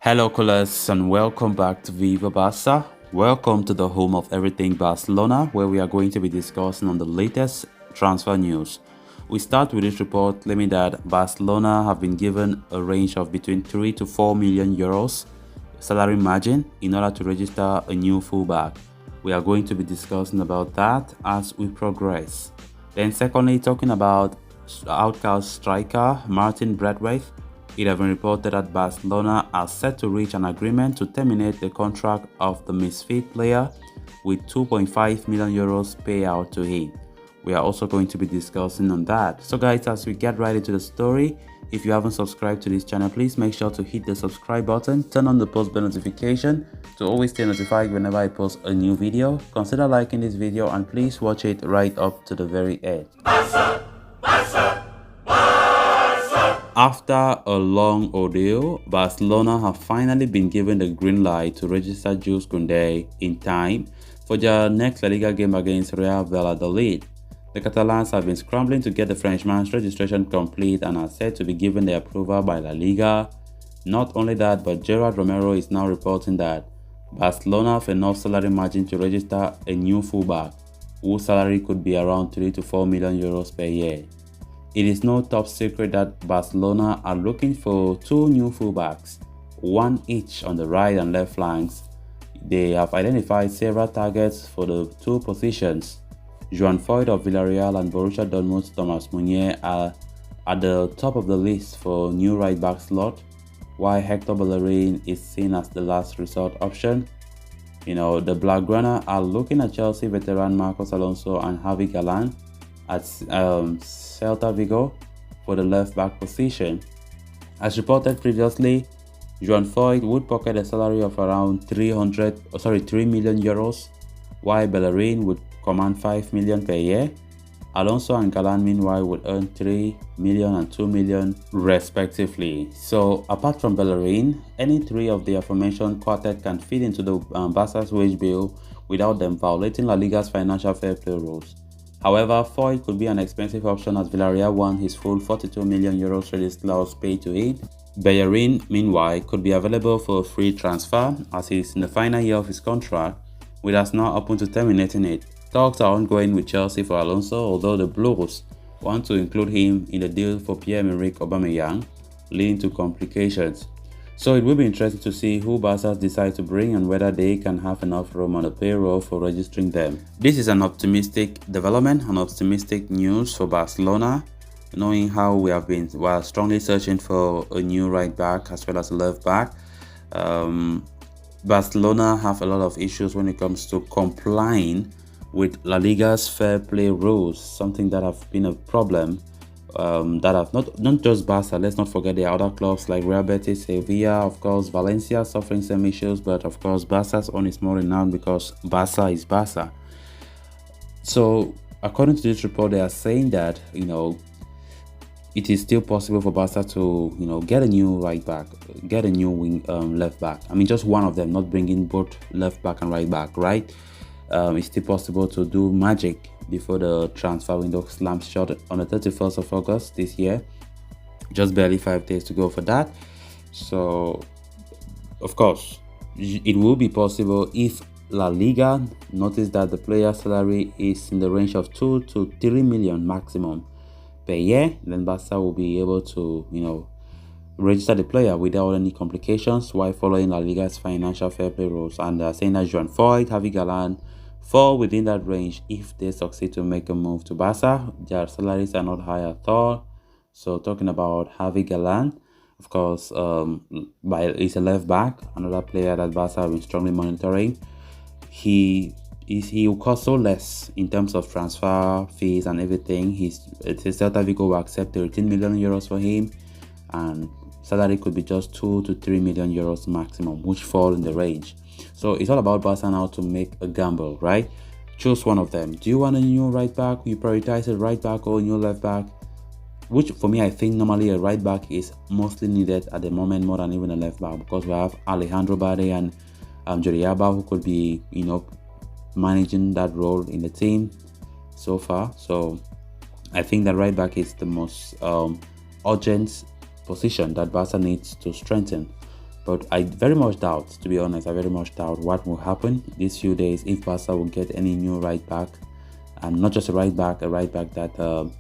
Hello, colors, and welcome back to Viva Barca. Welcome to the home of everything Barcelona, where we are going to be discussing on the latest transfer news. We start with this report claiming that Barcelona have been given a range of between 3 to 4 million euros salary margin in order to register a new fullback. We are going to be discussing about that as we progress. Then secondly, talking about outcast striker Martin Braithwaite. It has been reported that Barcelona are set to reach an agreement to terminate the contract of the misfit player with 2.5 million euros payout to him. We are also going to be discussing on that. So guys, as we get right into the story, if you haven't subscribed to this channel, please make sure to hit the subscribe button, turn on the post bell notification to always stay notified whenever I post a new video. Consider liking this video and please watch it right up to the very end. Barca! Barca! After a long ordeal, Barcelona have finally been given the green light to register Jules Koundé in time for their next La Liga game against Real Valladolid. The Catalans have been scrambling to get the Frenchman's registration complete and are said to be given the approval by La Liga. Not only that, but Gerard Romero is now reporting that Barcelona have enough salary margin to register a new fullback, whose salary could be around 3 to 4 million euros per year. It is no top secret that Barcelona are looking for two new fullbacks, one each on the right and left flanks. They have identified several targets for the two positions. Joan Foyt of Villarreal and Borussia Dortmund's Thomas Meunier are at the top of the list for new right back slot, while Hector Bellerin is seen as the last resort option. The Blaugrana are looking at Chelsea veteran Marcos Alonso and Javi Galán at Celta Vigo for the left back position. As reported previously, Joan Foyt would pocket a salary of around 3 million euros, while Bellerin would command 5 million per year. Alonso and Galán meanwhile would earn 3 million and 2 million respectively. So apart from Bellerin, any three of the aforementioned quartet can fit into the Barca's wage bill without them violating La Liga's financial fair play rules. However, Foyt could be an expensive option as Villarreal won his full 42 million euros release clause paid to him. Bellerin, meanwhile, could be available for a free transfer as he is in the final year of his contract, with us now open to terminating it. Talks are ongoing with Chelsea for Alonso, although the Blues want to include him in the deal for Pierre-Emerick Aubameyang, leading to complications. So it will be interesting to see who Barca decide to bring and whether they can have enough room on the payroll for registering them. This is an optimistic development, an optimistic news for Barcelona, knowing how we are strongly searching for a new right back as well as a left back. Barcelona have a lot of issues when it comes to complying with La Liga's fair play rules, something that have been a problem. That have not just Barca, let's not forget the other clubs like Real Betis, Sevilla, of course, Valencia suffering some issues, but of course Barca's own is more renowned because Barca is Barca. So according to this report, they are saying that it is still possible for Barca to get a new right back, get a new left back. I mean, just one of them, not bringing both left back and right back, right? It's still possible to do magic before the transfer window slams shut on the 31st of August this year. Just barely 5 days to go for that. So, of course, it will be possible if La Liga notice that the player's salary is in the range of 2 to 3 million maximum per year. Then Barca will be able to, register the player without any complications while following La Liga's financial fair play rules. And they're saying that Joan Foyt, Javi Galán fall within that range if they succeed to make a move to Barca. Their salaries are not high at all. So talking about Javi Galán, of course, he's a left back, another player that Barca have been strongly monitoring. He will cost so less in terms of transfer fees and everything. Celta Vigo will accept 13 million euros for him, and salary could be just 2 to 3 million euros maximum, which fall in the range. So it's all about Barca now to make a gamble, right? Choose one of them. Do you want a new right back? You prioritize a right back or a new left back? Which for me, I think normally a right back is mostly needed at the moment more than even a left back, because we have Alejandro Bade and Jordi Alba who could be, managing that role in the team so far. So I think that right back is the most urgent position that Barca needs to strengthen. But I very much doubt, to be honest, I very much doubt what will happen these few days if Barca will get any new right back, and not just a right back that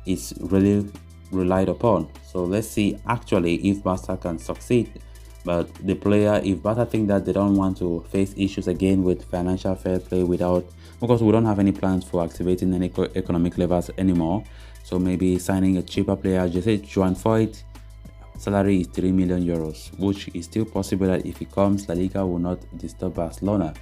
is really relied upon. So let's see actually if Barca can succeed. But the player, if Barca think that they don't want to face issues again with financial fair play without, because we don't have any plans for activating any economic levers anymore. So maybe signing a cheaper player, just say Joan Foyt, salary is 3 million euros, which is still possible that if he comes, La Liga will not disturb Barcelona.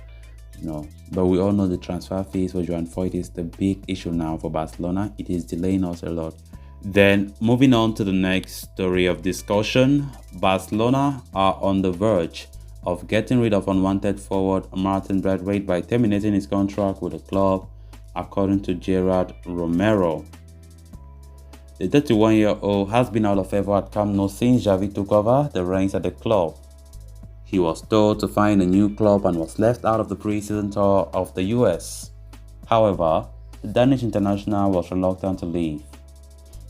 But we all know the transfer fees for Joan Foyt is the big issue now for Barcelona. It is delaying us a lot. Then moving on to the next story of discussion, Barcelona are on the verge of getting rid of unwanted forward Martin Braithwaite by terminating his contract with the club, according to Gerard Romero. The 31-year-old has been out of favor at Camp Nou since Xavi took over the reins at the club. He was told to find a new club and was left out of the pre-season tour of the US. However, the Danish international was reluctant to leave.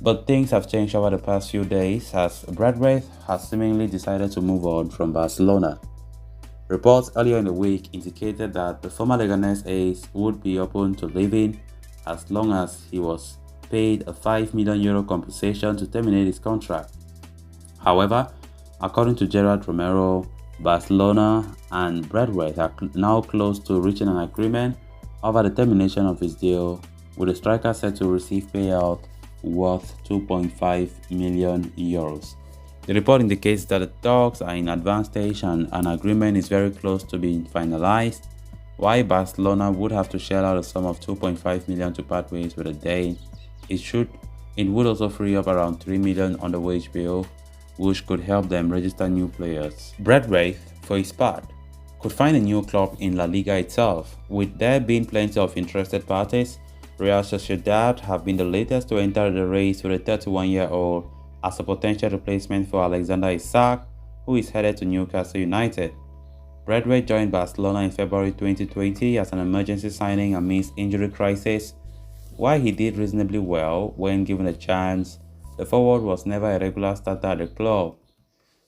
But things have changed over the past few days as Braithwaite has seemingly decided to move on from Barcelona. Reports earlier in the week indicated that the former Leganés ace would be open to leaving as long as he was paid a €5 million compensation to terminate his contract. However, according to Gerard Romero, Barcelona and Braithwaite are now close to reaching an agreement over the termination of his deal, with the striker set to receive payout worth €2.5 million. The report indicates that the talks are in advanced stage and an agreement is very close to being finalized. While Barcelona would have to shell out a sum of €2.5 million to part ways with a Dane, it would also free up around €3 million on the wage bill, which could help them register new players. Braithwaite, for his part, could find a new club in La Liga itself. With there being plenty of interested parties, Real Sociedad have been the latest to enter the race with a 31-year-old as a potential replacement for Alexander Isak, who is headed to Newcastle United. Braithwaite joined Barcelona in February 2020 as an emergency signing amidst injury crisis. While he did reasonably well when given a chance, the forward was never a regular starter at the club.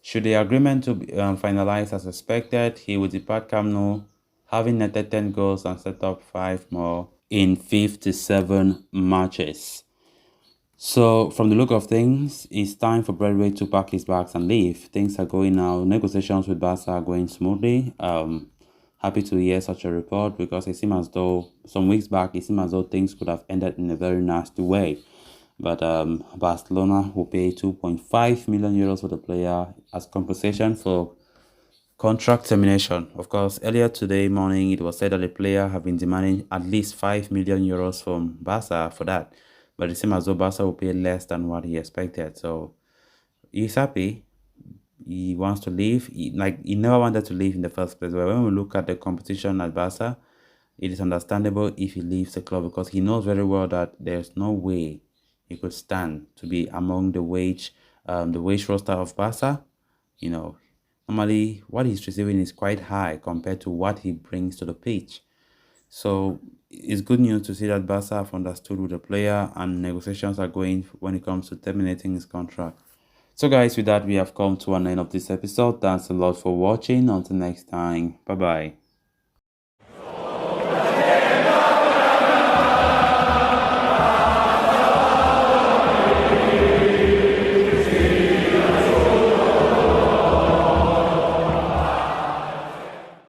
Should the agreement to be finalized as expected, he would depart Camp Nou, having netted 10 goals and set up 5 more in 57 matches. So, from the look of things, it's time for Braithwaite to pack his bags and leave. Things are going now. Negotiations with Barca are going smoothly. Happy to hear such a report because it seemed as though some weeks back things could have ended in a very nasty way. But Barcelona will pay €2.5 million for the player as compensation for contract termination. Of course, earlier today morning, it was said that the player have been demanding at least €5 million from Barca for that. But it seems as though Barca will pay less than what he expected. So he's happy. He wants to leave. He never wanted to leave in the first place. But when we look at the competition at Barca, it is understandable if he leaves the club because he knows very well that there's no way he could stand to be among the wage roster of Barca. Normally what he's receiving is quite high compared to what he brings to the pitch. So it's good news to see that Barca have understood with the player and negotiations are going when it comes to terminating his contract. So guys, with that, we have come to an end of this episode. Thanks a lot for watching. Until next time, bye bye.